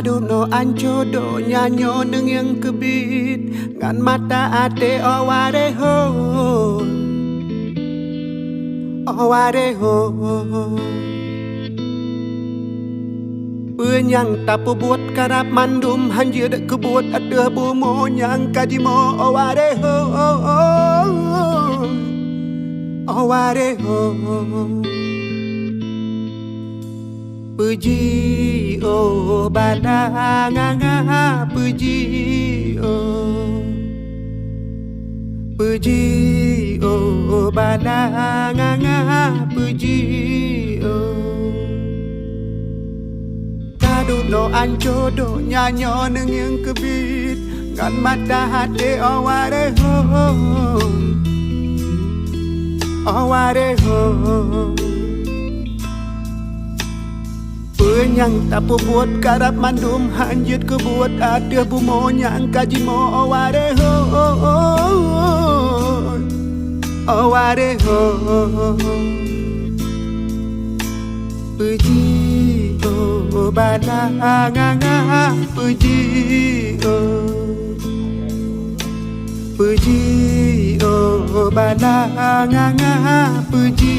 Kaduno ancodo nyanyo neng yang kebit ngan mata ate oware ho Penyang tapu buat karap mandum hanjir kebut ada bumo nyang kajimo oware ho Puji oh badanganga puji oh badanganga puji Kaduno ancodo nyanyo neng yang kebit ngan mata hati oware ho Penyang tapu buat karap mandum hanjit kebuat ada bumo nyang kajimo oware ho Puji oh badanganga puji oh badanganga puji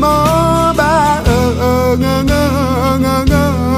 More